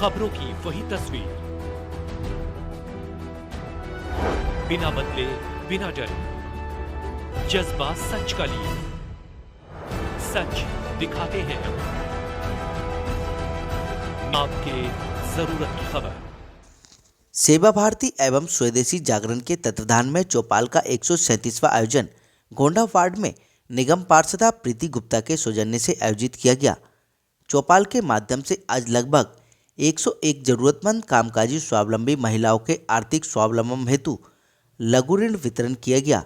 खबरों की वही तस्वीर, बिना बदले बिना डरे, जज्बा सच का लिए, सच दिखाते हैं आपके जरूरत की खबर। सेवा भारती एवं स्वदेशी जागरण के तत्वाधान में चौपाल का 137वां आयोजन गोंडा वार्ड में निगम पार्षदा प्रीति गुप्ता के सौजन्य से आयोजित किया गया। चौपाल के माध्यम से आज लगभग 101 जरूरतमंद कामकाजी स्वावलंबी महिलाओं के आर्थिक स्वावलंबन हेतु लघु ऋण वितरण किया गया।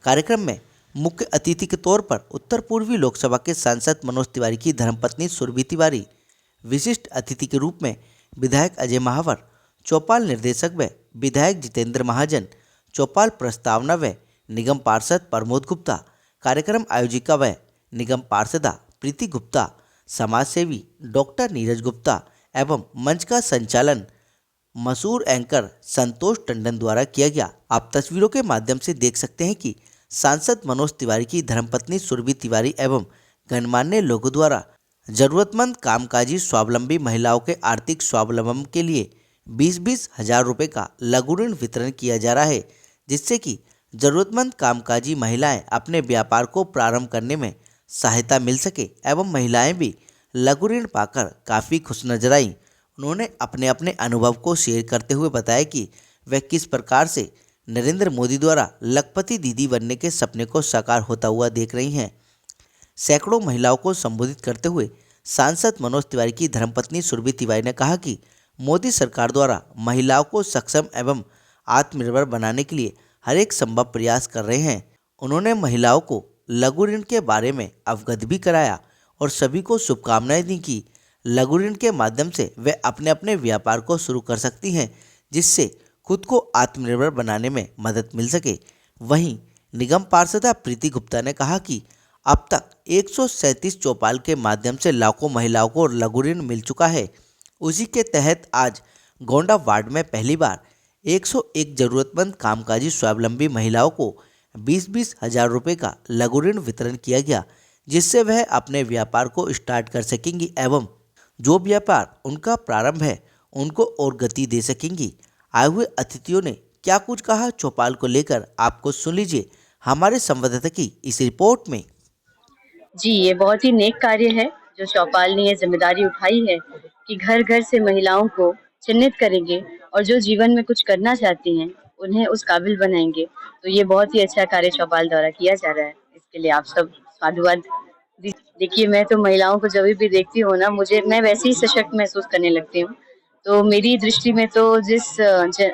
कार्यक्रम में मुख्य अतिथि के तौर पर उत्तर पूर्वी लोकसभा के सांसद मनोज तिवारी की धर्मपत्नी सुरभि तिवारी, विशिष्ट अतिथि के रूप में विधायक अजय महावर, चौपाल निर्देशक व विधायक जितेंद्र महाजन, चौपाल प्रस्तावना व निगम पार्षद प्रमोद गुप्ता, कार्यक्रम आयोजिका व निगम पार्षदा प्रीति गुप्ता, समाज सेवी डॉक्टर नीरज गुप्ता एवं मंच का संचालन मशहूर एंकर संतोष टंडन द्वारा किया गया। आप तस्वीरों के माध्यम से देख सकते हैं कि सांसद मनोज तिवारी की धर्मपत्नी सुरभि तिवारी एवं गणमान्य लोगों द्वारा जरूरतमंद कामकाजी स्वावलंबी महिलाओं के आर्थिक स्वावलंबन के लिए 20-20 हजार रुपये का लघु ऋण वितरण किया जा रहा है, जिससे कि जरूरतमंद कामकाजी महिलाएं अपने व्यापार को प्रारंभ करने में सहायता मिल सके एवं महिलाएं भी लघु ऋण पाकर काफ़ी खुश नजर आईं। उन्होंने अपने अपने अनुभव को शेयर करते हुए बताया कि वह किस प्रकार से नरेंद्र मोदी द्वारा लखपति दीदी बनने के सपने को साकार होता हुआ देख रही हैं। सैकड़ों महिलाओं को संबोधित करते हुए सांसद मनोज तिवारी की धर्मपत्नी सुरभि तिवारी ने कहा कि मोदी सरकार द्वारा महिलाओं को सक्षम एवं आत्मनिर्भर बनाने के लिए हर एक संभव प्रयास कर रहे हैं। उन्होंने महिलाओं को लघु ऋण के बारे में अवगत भी कराया और सभी को शुभकामनाएं दी कि लघु ऋण के माध्यम से वे अपने अपने व्यापार को शुरू कर सकती हैं, जिससे खुद को आत्मनिर्भर बनाने में मदद मिल सके। वहीं निगम पार्षदा प्रीति गुप्ता ने कहा कि अब तक 137 चौपाल के माध्यम से लाखों महिलाओं को लघु ऋण मिल चुका है। उसी के तहत आज गोंडा वार्ड में पहली बार 101 जरूरतमंद कामकाजी स्वावलंबी महिलाओं को 20-20 हजार रुपये का लघु ऋण वितरण किया गया, जिससे वह अपने व्यापार को स्टार्ट कर सकेंगी एवं जो व्यापार उनका प्रारंभ है उनको और गति दे सकेंगी। आए हुए अतिथियों ने क्या कुछ कहा चौपाल को लेकर, आपको सुन लीजिए हमारे संवाददाता की इस रिपोर्ट में। जी, ये बहुत ही नेक कार्य है जो चौपाल ने ये जिम्मेदारी उठाई है कि घर घर से महिलाओं को चिन्हित करेंगे और जो जीवन में कुछ करना चाहती हैं उन्हें उस काबिल बनाएंगे। तो ये बहुत ही अच्छा कार्य चौपाल द्वारा किया जा रहा है, इसके लिए आप सब साधुवाद। देखिए, मैं तो महिलाओं को जब भी देखती हूँ ना, मैं वैसे ही सशक्त महसूस करने लगती हूँ। तो मेरी दृष्टि में तो जिस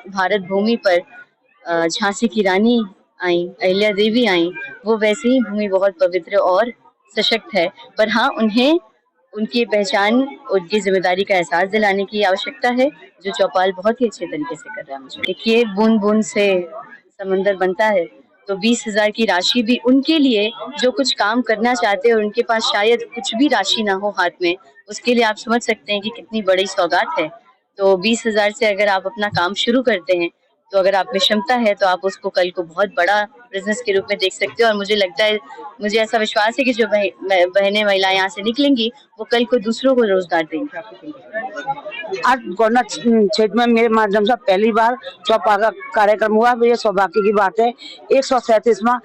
भारत भूमि पर झांसी की रानी आई, अहिल्या देवी आई, वो वैसे ही भूमि बहुत पवित्र और सशक्त है। पर हाँ, उन्हें उनकी पहचान, उनकी जिम्मेदारी का एहसास दिलाने की आवश्यकता है, जो चौपाल बहुत ही अच्छे तरीके से कर रहा है। मुझे देखिए, बूंद बूंद से समंदर बनता है, तो 20,000 की राशि भी उनके लिए जो कुछ काम करना चाहते हैं और उनके पास शायद कुछ भी राशि ना हो हाथ में, उसके लिए आप समझ सकते हैं कि कितनी बड़ी सौगात है। तो 20,000 से अगर आप अपना काम शुरू करते हैं, तो अगर आप में क्षमता है तो आप उसको कल को बहुत बड़ा बिजनेस के रूप में देख सकते हो। और मुझे लगता है, मुझे ऐसा विश्वास है कि जो बहनें महिलाएं यहाँ से निकलेंगी वो कल को दूसरों को रोजगार देंगी। आज गोंडा क्षेत्र में मेरे माध्यम से पहली बार चौपाल का कार्यक्रम हुआ। ये सौभाग्य की बात है। 137वां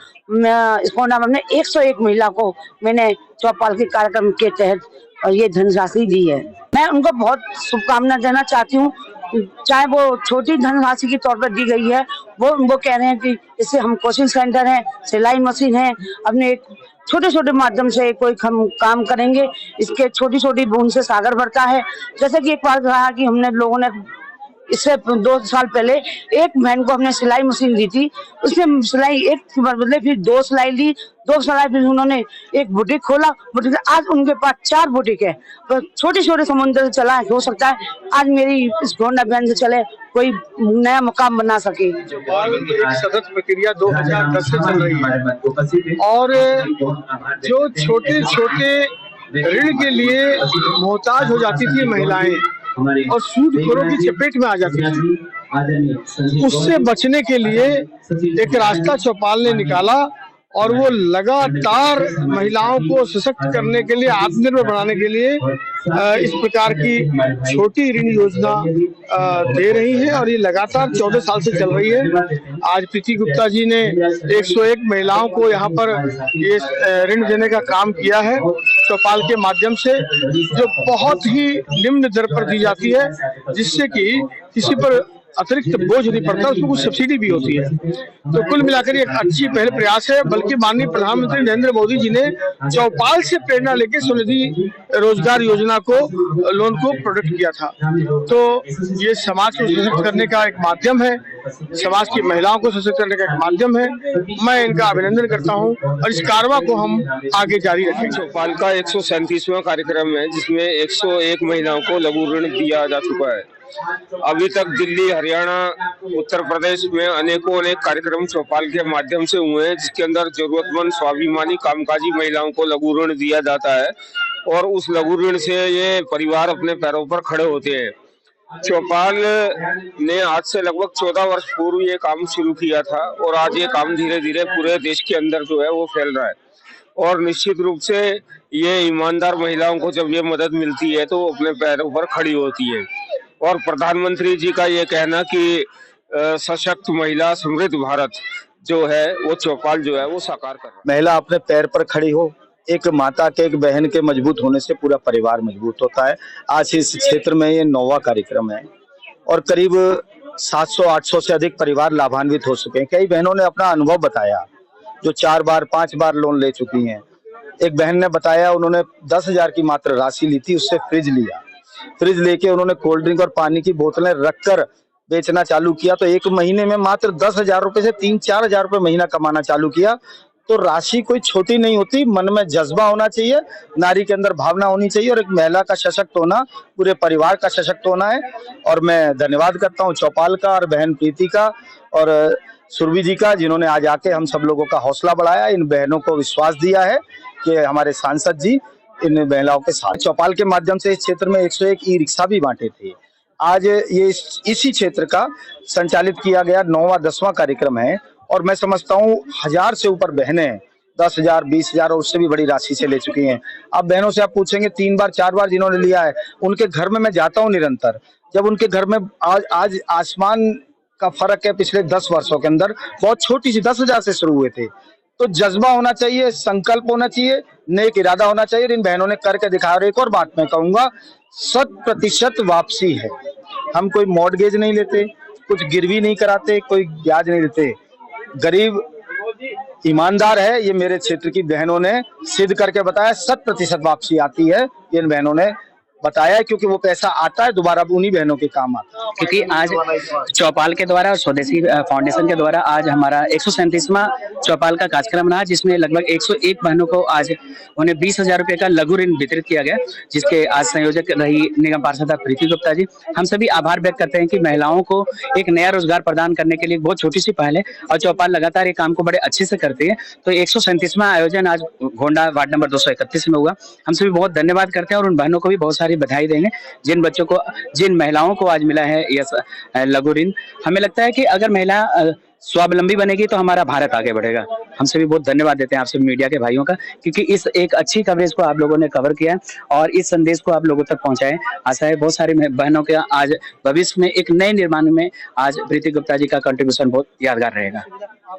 इस गोंडा में 101 महिला को मैंने चौपाल के कार्यक्रम के तहत और ये धनराशि दी है। मैं उनको बहुत शुभकामना देना चाहती हूँ। चाहे वो छोटी धनराशि के तौर पर दी गई है, वो कह रहे हैं कि इससे हम कोचिंग सेंटर है, सिलाई मशीन है, अपने एक छोटे छोटे माध्यम से कोई हम काम करेंगे। इसके छोटी छोटी बूंद से सागर भरता है। जैसे कि एक बार कहा कि हमने लोगों ने इससे 2 साल पहले एक बहन को हमने सिलाई मशीन दी थी। उसने सिलाई एक बदले फिर 2 सिलाई ली, 2 सिलाई फिर उन्होंने एक बुटीक खोला। बुटीक आज उनके पास 4 बुटीक है। तो छोटे छोटे समुद्र से चला है, हो सकता है आज मेरी इस गोंडा बहन से चले कोई नया मुकाम बना सके। एक सतत प्रक्रिया 2010 से चल रही है और जो छोटे छोटे ऋण के लिए मोहताज हो जाती थी महिलाएं और सूदखोरों की चपेट में आ जाती थी, उससे बचने के लिए एक रास्ता चौपाल ने निकाला और वो लगातार महिलाओं को सशक्त करने के लिए, आत्मनिर्भर बनाने के लिए इस प्रकार की छोटी ऋण योजना दे रही है और ये लगातार 14 साल से चल रही है। आज प्रीति गुप्ता जी ने 101 महिलाओं को यहाँ पर ये ऋण देने का काम किया है चौपाल के माध्यम से, जो बहुत ही निम्न दर पर दी जाती है, जिससे कि किसी पर अतिरिक्त बोझ नहीं पड़ता, उसमें कुछ सब्सिडी भी होती है। तो कुल मिलाकर एक अच्छी पहल प्रयास है। बल्कि माननीय प्रधानमंत्री नरेंद्र मोदी जी ने चौपाल से प्रेरणा लेकर स्वनिधि रोजगार योजना को लोन को प्रोडक्ट किया था। तो ये समाज को सशक्त करने का एक माध्यम है, समाज की महिलाओं को सशक्त करने का एक माध्यम है। मैं इनका अभिनंदन करता हूँ और इस कारवा को हम आगे जारी रखेंगे। चौपाल का 137वां कार्यक्रम है, जिसमें 101 महिलाओं को लघु ऋण दिया जा चुका है। अभी तक दिल्ली, हरियाणा, उत्तर प्रदेश में अनेक कार्यक्रम चौपाल के माध्यम से हुए हैं, जिसके अंदर जरूरतमंद स्वाभिमानी कामकाजी महिलाओं को लघु ऋण दिया जाता है और उस लघु ऋण से ये परिवार अपने पैरों पर खड़े होते हैं। चौपाल ने आज से लगभग 14 वर्ष पूर्व ये काम शुरू किया था और आज ये काम धीरे धीरे पूरे देश के अंदर जो है वो फैल रहा है। और निश्चित रूप से ये ईमानदार महिलाओं को जब ये मदद मिलती है तो अपने पैरों पर खड़ी होती है। और प्रधानमंत्री जी का ये कहना कि सशक्त महिला समृद्ध भारत जो है वो चौपाल जो है वो साकार कर रहा है। महिला अपने पैर पर खड़ी हो, एक माता के, एक बहन के मजबूत होने से पूरा परिवार मजबूत होता है। आज इस क्षेत्र में ये 9वां कार्यक्रम है और करीब 700-800 से अधिक परिवार लाभान्वित हो चुके हैं। कई बहनों ने अपना अनुभव बताया जो 4 बार 5 बार लोन ले चुकी हैं। एक बहन ने बताया उन्होंने 10,000 की मात्र राशि ली थी, उससे फ्रिज लिया। फ्रिज लेके उन्होंने कोल्ड ड्रिंक और पानी की बोतलें रखकर बेचना चालू किया, तो 1 महीने में मात्र 10,000 रुपए से 3-4 हजार रुपए महीना कमाना चालू किया। तो राशि कोई छोटी नहीं होती, मन में जज्बा होना चाहिए, नारी के अंदर भावना होनी चाहिए और एक महिला का सशक्त होना पूरे परिवार का सशक्त होना है। और मैं धन्यवाद करता हूँ चौपाल का और बहन प्रीति का और सुरभि जी का, जिन्होंने आज आके हम सब लोगों का हौसला बढ़ाया, इन बहनों को विश्वास दिया है कि हमारे सांसद जी इन महिलाओं के साथ। चौपाल के माध्यम से इस क्षेत्र में 101 ई रिक्शा भी बांटे थे। आज ये इसी क्षेत्र का संचालित किया गया 9वां 10वां कार्यक्रम है और मैं समझता हूँ 1000 से ऊपर बहनें 10,000, 20,000 और उससे भी बड़ी राशि से ले चुकी हैं। अब बहनों से आप पूछेंगे 3 बार 4 बार जिन्होंने लिया है, उनके घर में मैं जाता हूँ निरंतर। जब उनके घर में आज आसमान का फर्क है पिछले 10 वर्षों के अंदर, बहुत छोटी सी 10,000 से शुरू हुए थे। तो जज्बा होना चाहिए, संकल्प होना चाहिए, नेक इरादा होना चाहिए। इन बहनों ने करके दिखाया। और एक और बात मैं कहूंगा, 100% वापसी है। हम कोई मॉर्टगेज नहीं लेते, कुछ गिरवी नहीं कराते, कोई ब्याज नहीं लेते। गरीब ईमानदार है, ये मेरे क्षेत्र की बहनों ने सिद्ध करके बताया। 100% वापसी आती है, इन बहनों ने बताया, क्योंकि वो पैसा आता है दोबारा उन्हीं बहनों के काम आता है। क्योंकि आज चौपाल के द्वारा और स्वदेशी फाउंडेशन के द्वारा आज हमारा 137वां चौपाल का कार्यक्रम रहा, जिसमें लगभग 101 बहनों को आज उन्हें 20,000 रुपए का लघु ऋण वितरित किया गया, जिसके आज संयोजक रही निगम पार्षद प्रीति गुप्ता जी। हम सभी आभार व्यक्त करते हैं कि महिलाओं को एक नया रोजगार प्रदान करने के लिए बहुत छोटी सी पहल है और चौपाल लगातार ये काम को बड़े अच्छे से करती है। तो 137वां आयोजन आज गोंडा वार्ड नंबर 231 में हुआ। हम सभी बहुत धन्यवाद करते हैं और उन बहनों को भी बहुत सारी बधाई देंगे जिन महिलाओं को आज मिला है यह लघु ऋण। हमें लगता है कि अगर महिला स्वावलंबी बनेगी तो हमारा भारत आगे बढ़ेगा। हम सभी बहुत धन्यवाद देते हैं आप सभी मीडिया के भाइयों का, क्योंकि इस एक अच्छी कवरेज को आप लोगों ने कवर किया और इस संदेश को आप लोगों तक पहुंचाएं। आशा है बहुत सारी बहनों के आज भविष्य में एक नए निर्माण में आज प्रीति गुप्ता जी का कंट्रीब्यूशन बहुत यादगार रहेगा।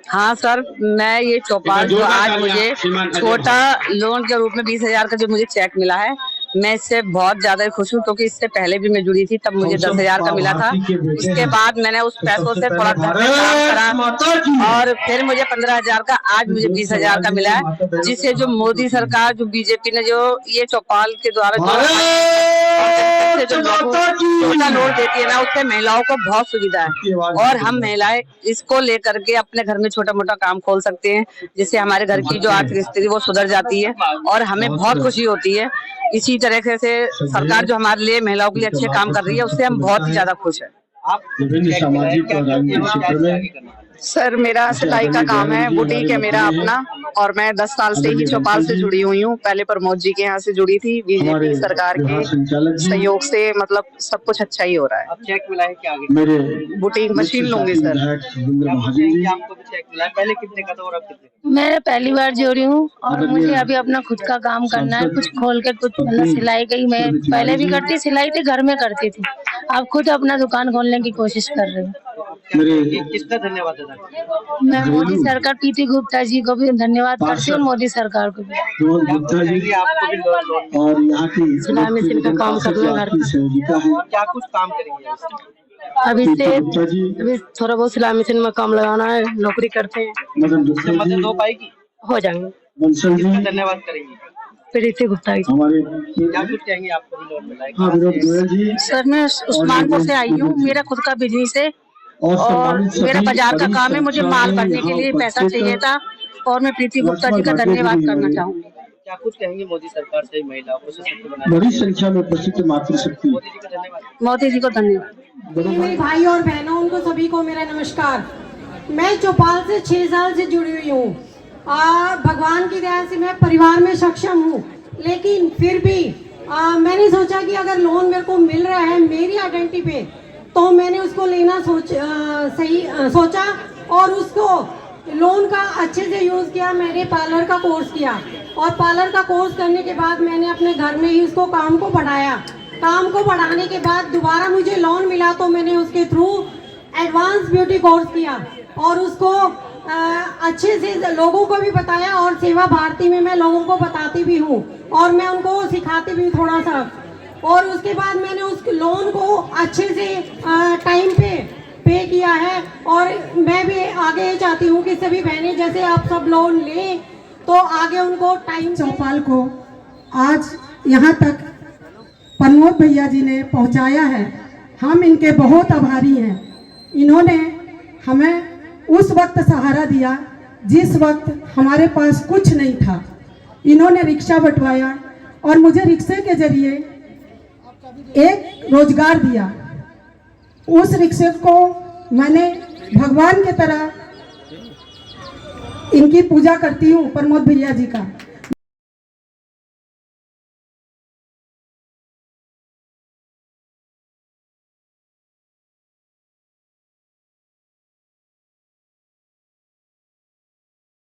हाँ सर, मैं ये चौपाल जो आज मुझे छोटा लोन के रूप में 20,000 का जो मुझे चेक मिला है, मैं इससे बहुत ज्यादा खुश हूँ, क्योंकि इससे पहले भी मैं जुड़ी थी, तब मुझे 10,000 का मिला था। उसके बाद मैंने उस पैसों से थोड़ा घर में काम करा और फिर मुझे 15,000 का, आज मुझे 20,000 का मिला है, जिससे जो मोदी सरकार, जो बीजेपी ने जो ये चौपाल के द्वारा जो छोटा लोन देती है ना, उससे महिलाओं को बहुत सुविधा है और हम महिलाएं इसको लेकर के अपने घर में छोटा मोटा काम खोल सकते हैं, जिससे हमारे घर की जो आर्थिक स्थिति वो सुधर जाती है और हमें बहुत खुशी होती है। इसी तरह से सरकार जो हमारे लिए महिलाओं के लिए अच्छे काम कर रही है, उससे हम बहुत ही ज्यादा खुश हैं। विभिन्न सामाजिक और राजनीतिक क्षेत्र में सर मेरा सिलाई का काम है, बुटीक है मेरा अपना, और मैं 10 साल से ही चौपाल से जुड़ी हुई हूँ। पहले प्रमोद जी के यहाँ से जुड़ी थी, बीजेपी सरकार के सहयोग से मतलब सब कुछ अच्छा ही हो रहा है। अब चेक मिला है क्या आगे? बुटीक मशीन लूंगी सर। आपको भी चेक मिला है, पहले कितने का था और अब कितने का? मैं पहली बार जोड़ी हूँ और मुझे अभी अपना खुद का काम करना है, कुछ खोल के कुछ मतलब सिलाई का ही। मैं पहले भी करती सिलाई थी, घर में करती थी, अब खुद अपना दुकान खोलने की कोशिश कर रही हूँ। किसका धन्यवाद है? मैं मोदी सरकार पीटी गुप्ता जी को भी धन्यवाद करती हूँ, मोदी सरकार को भी। सिलाई मशीन का काम करना घर का। क्या कुछ काम करेंगे? अभी थोड़ा बहुत सिलाई मशीन में काम लगाना है, नौकरी करते हैं, मदद हो पाएगी? हो जाएंगे। किसका धन्यवाद करेंगे? प्रीति गुप्ता जी। क्या कुछ कहेंगे? आपको भी लोन मिला है? सर मैं उस्मानपुर से आई हूँ, मेरा खुद का बिजनेस है और मेरा बाजार का काम है। मुझे माल भरने के लिए पैसा चाहिए था और मैं प्रीति गुप्ता जी का धन्यवाद करना चाहूँगी। क्या कुछ कहेंगे मोदी सरकार से महिलाओं को सशक्त बनाने? बड़ी संख्या में उपस्थित मातृशक्ति। मोदी जी का धन्यवाद। मोदी जी को धन्यवाद। मेरे भाई और बहनों, उनको सभी को मेरा नमस्कार। मैं चौपाल से 6 साल से जुड़ी हुई हूँ। भगवान की दया से मैं परिवार में सक्षम हूँ, लेकिन फिर भी मैंने सोचा कि अगर लोन मेरे को मिल रहा है मेरी आइडेंटिटी पे, तो मैंने उसको लेना सोचा और उसको लोन का अच्छे से यूज़ किया। मैंने पार्लर का कोर्स किया और पार्लर का कोर्स करने के बाद मैंने अपने घर में ही उसको काम को बढ़ाया। काम को बढ़ाने के बाद दोबारा मुझे लोन मिला, तो मैंने उसके थ्रू एडवांस ब्यूटी कोर्स किया और उसको अच्छे से लोगों को भी बताया, और सेवा भारती में मैं लोगों को बताती भी हूँ और मैं उनको सिखाती भी थोड़ा सा। और उसके बाद मैंने उस लोन को अच्छे से टाइम पे किया है। और मैं भी आगे चाहती हूँ कि सभी बहनें जैसे आप सब लोन लें, तो आगे उनको टाइम। चौपाल को आज यहाँ तक प्रमोद भैया जी ने पहुँचाया है, हम इनके बहुत आभारी हैं। इन्होंने हमें उस वक्त सहारा दिया जिस वक्त हमारे पास कुछ नहीं था। इन्होंने रिक्शा बंटवाया और मुझे रिक्शे के जरिए एक रोजगार दिया। उस रिक्शे को मैंने भगवान की तरह इनकी पूजा करती हूँ, प्रमोद भैया जी का।